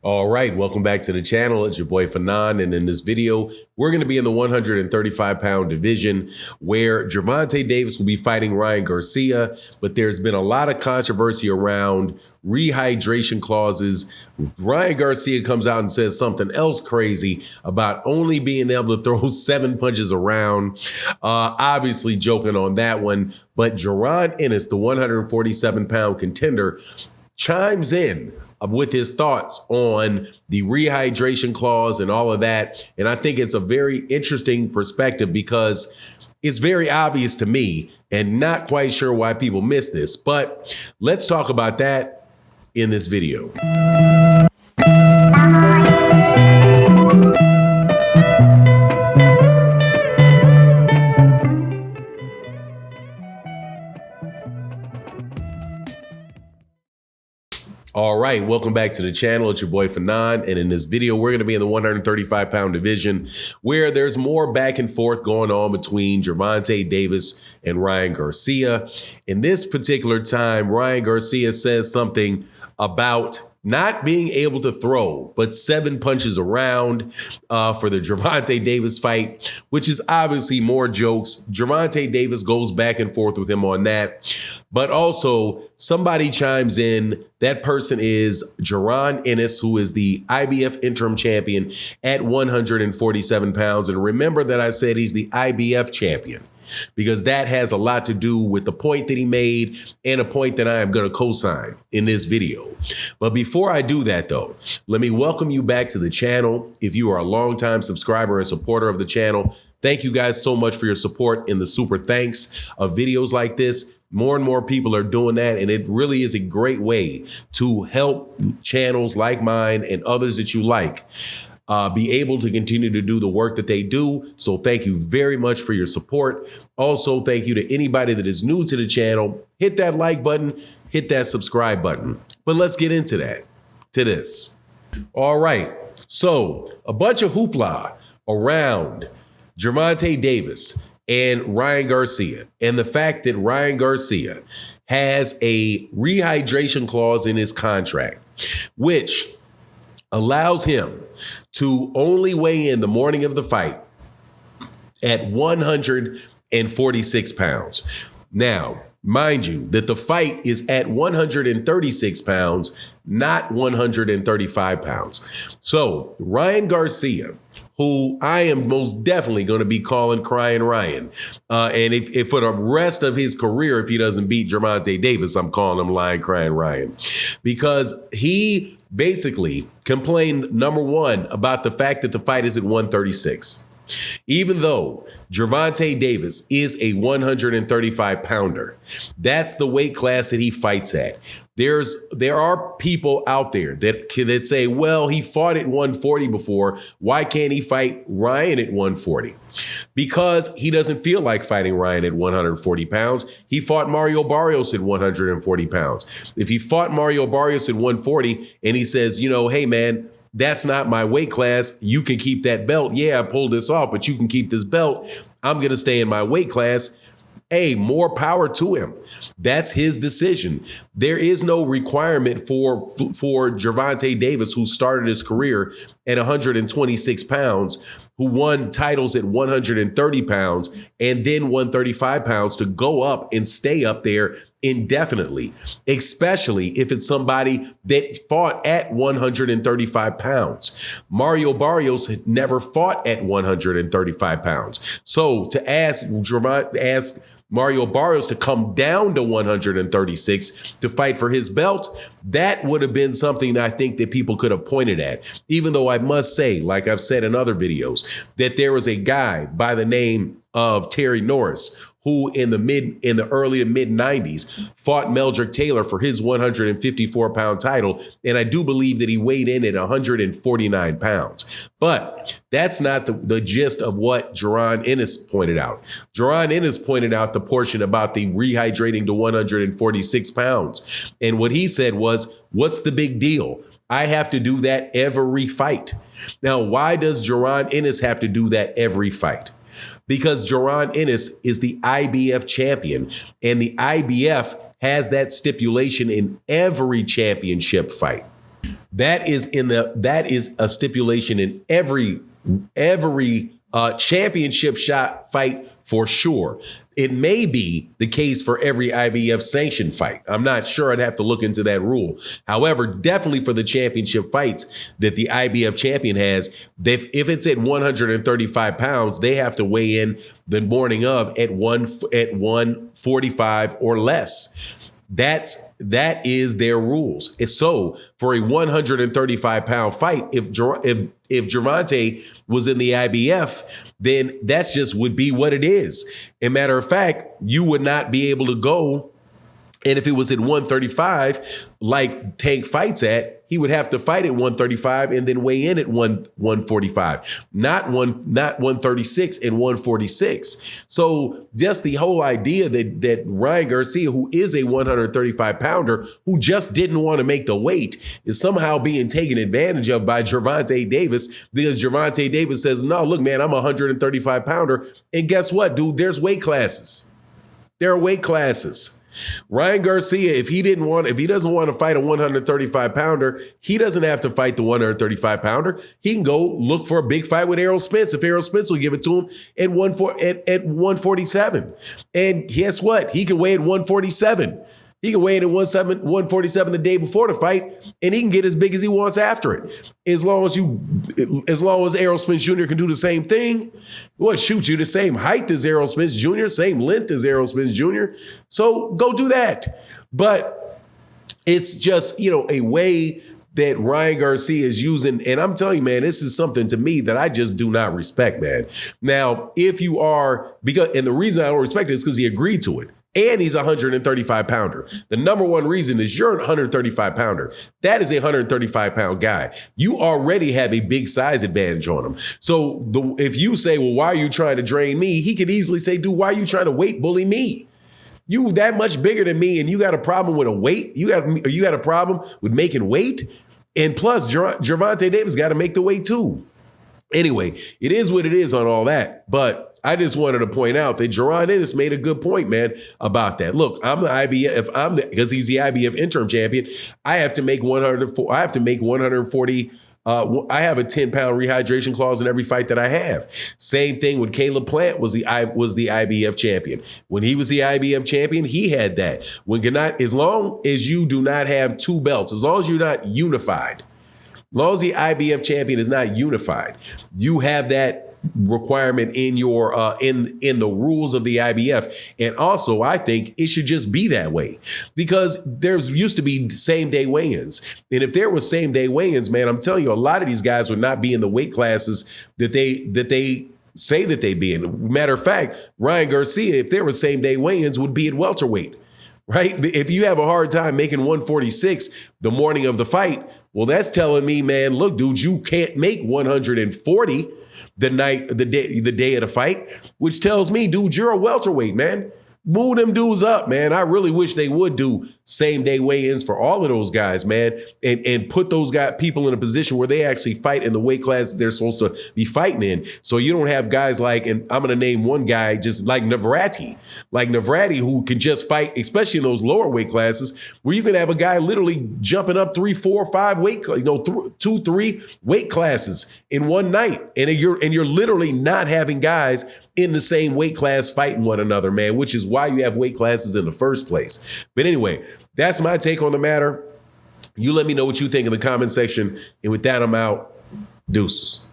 All right, welcome back to the channel. It's your boy Fanon, and in this video, we're going to be in the 135-pound division where Gervonta Davis will be fighting Ryan Garcia, but there's been a lot of controversy around rehydration clauses. Ryan Garcia comes out and says something else crazy about only being able to throw 7 punches around. Obviously joking on that one, but Jaron Ennis, the 147-pound contender, chimes in with his thoughts on the rehydration clause and all of that. And I think it's a very interesting perspective because it's very obvious to me and not quite sure why people miss this. But let's talk about that in this video. All right, welcome back to the channel. It's your boy Fanon, and in this video, we're going to be in the 135-pound division where there's more back and forth going on between Gervonta Davis and Ryan Garcia. In this particular time, Ryan Garcia says something about not being able to throw, but 7 punches around for the Gervonta Davis fight, which is obviously more jokes. Gervonta Davis goes back and forth with him on that. But also, somebody chimes in. That person is Jaron Ennis, who is the IBF interim champion at 147 pounds. And remember that I said he's the IBF champion, because that has a lot to do with the point that he made and a point that I am going to co-sign in this video. But before I do that, though, let me welcome you back to the channel. If you are a longtime subscriber and supporter of the channel, thank you guys so much for your support in the super thanks of videos like this. More and more people are doing that, and it really is a great way to help channels like mine and others that you like be able to continue to do the work that they do. So thank you very much for your support. Also, thank you to anybody that is new to the channel. Hit that like button, hit that subscribe button. But let's get into this. All right. So a bunch of hoopla around Gervonta Davis and Ryan Garcia, and the fact that Ryan Garcia has a rehydration clause in his contract, which allows him to only weigh in the morning of the fight at 146 pounds. Now, mind you, that the fight is at 136 pounds, not 135 pounds. So Ryan Garcia, who I am most definitely going to be calling Crying Ryan. And if for the rest of his career, if he doesn't beat Gervonta Davis, I'm calling him Lion Crying Ryan, because he basically complained, number one, about the fact that the fight is at 136. Even though Gervonta Davis is a 135 pounder, that's the weight class that he fights at. There are people out there that say, well, he fought at 140 before. Why can't he fight Ryan at 140? Because he doesn't feel like fighting Ryan at 140 pounds. He fought Mario Barrios at 140 pounds. If he fought Mario Barrios at 140 and he says, hey, man, that's not my weight class. You can keep that belt. Yeah, I pulled this off, but you can keep this belt. I'm going to stay in my weight class. Hey, more power to him. That's his decision. There is no requirement for Gervonta Davis, who started his career at 126 pounds, who won titles at 130 pounds and then 135 pounds, to go up and stay up there indefinitely, especially if it's somebody that fought at 135 pounds. Mario Barrios had never fought at 135 pounds. So to ask Mario Barrios to come down to 136 to fight for his belt, that would have been something that I think that people could have pointed at. Even though I must say, like I've said in other videos, that there was a guy by the name of Terry Norris who in the early to mid 90s fought Meldrick Taylor for his 154-pound title. And I do believe that he weighed in at 149 pounds. But that's not the gist of what Jaron Ennis pointed out. Jaron Ennis pointed out the portion about the rehydrating to 146 pounds. And what he said was, what's the big deal? I have to do that every fight. Now, why does Jaron Ennis have to do that every fight? Because Jaron Ennis is the IBF champion, and the IBF has that stipulation in every championship fight. That is a stipulation in every championship shot fight for sure. It may be the case for every IBF sanctioned fight. I'm not sure. I'd have to look into that rule. However, definitely for the championship fights that the IBF champion has, if it's at 135 pounds, they have to weigh in the morning of at 145 or less. That is their rules. So for a 135 pound fight, if Gervonta was in the IBF, then that's just would be what it is. As a matter of fact, you would not be able to go. And if it was at 135, like Tank fights at, he would have to fight at 135 and then weigh in at 145, not 136 and 146. So just the whole idea that Ryan Garcia, who is a 135 pounder, who just didn't want to make the weight, is somehow being taken advantage of by Gervonta Davis, because Gervonta Davis says, no, look, man, I'm a 135 pounder. And guess what, dude? There's weight classes. There are weight classes. Ryan Garcia, if he doesn't want to fight a 135 pounder, he doesn't have to fight the 135 pounder. He can go look for a big fight with Errol Spence if Errol Spence will give it to him at 147. And guess what? He can weigh at 147. He can weigh in at 147 the day before the fight, and he can get as big as he wants after it. As long as Errol Spence Jr. can do the same thing. What, shoot, you the same height as Errol Spence Jr., same length as Errol Spence Jr. So go do that. But it's just, a way that Ryan Garcia is using. And I'm telling you, man, this is something to me that I just do not respect, man. Now, and the reason I don't respect it is because he agreed to it. And he's a 135 pounder. The number one reason is you're a 135 pounder. That is a 135 pound guy. You already have a big size advantage on him. So if you say, well, why are you trying to drain me? He could easily say, dude, why are you trying to weight bully me? You that much bigger than me and you got a problem with a weight? You got a problem with making weight? And plus, Gervonta Davis got to make the weight too. Anyway, it is what it is on all that. But I just wanted to point out that Jaron Ennis made a good point, man, about that. Look, I'm the IBF. Because he's the IBF interim champion, I have to make 104. I have to make 140. I have a 10-pound rehydration clause in every fight that I have. Same thing with Caleb Plant was the IBF champion. When he was the IBF champion, he had that. As long as you do not have two belts, as long as you're not unified, as long as the IBF champion is not unified, you have that requirement in your in the rules of the IBF. And also, I think it should just be that way, because there's used to be same day weigh-ins. And if there was same day weigh-ins, man, I'm telling you, a lot of these guys would not be in the weight classes that they say that they be in. Matter of fact, Ryan Garcia, if there was same day weigh-ins, would be at welterweight, right? If you have a hard time making 146 the morning of the fight, well, that's telling me, man, look, dude, you can't make 140 the day of the fight, which tells me, dude, you're a welterweight, man. Move them dudes up, man. I really wish they would do same day weigh-ins for all of those guys, man, and put those people in a position where they actually fight in the weight classes they're supposed to be fighting in. So you don't have guys like, and I'm going to name one guy, just like Navrati, who can just fight, especially in those lower weight classes, where you can have a guy literally jumping up 3, 4, 5 2, 3 weight classes in one night, and you're literally not having guys in the same weight class fighting one another, man, which is why you have weight classes in the first place. But anyway, that's my take on the matter. You let me know what you think in the comment section. And with that, I'm out. Deuces.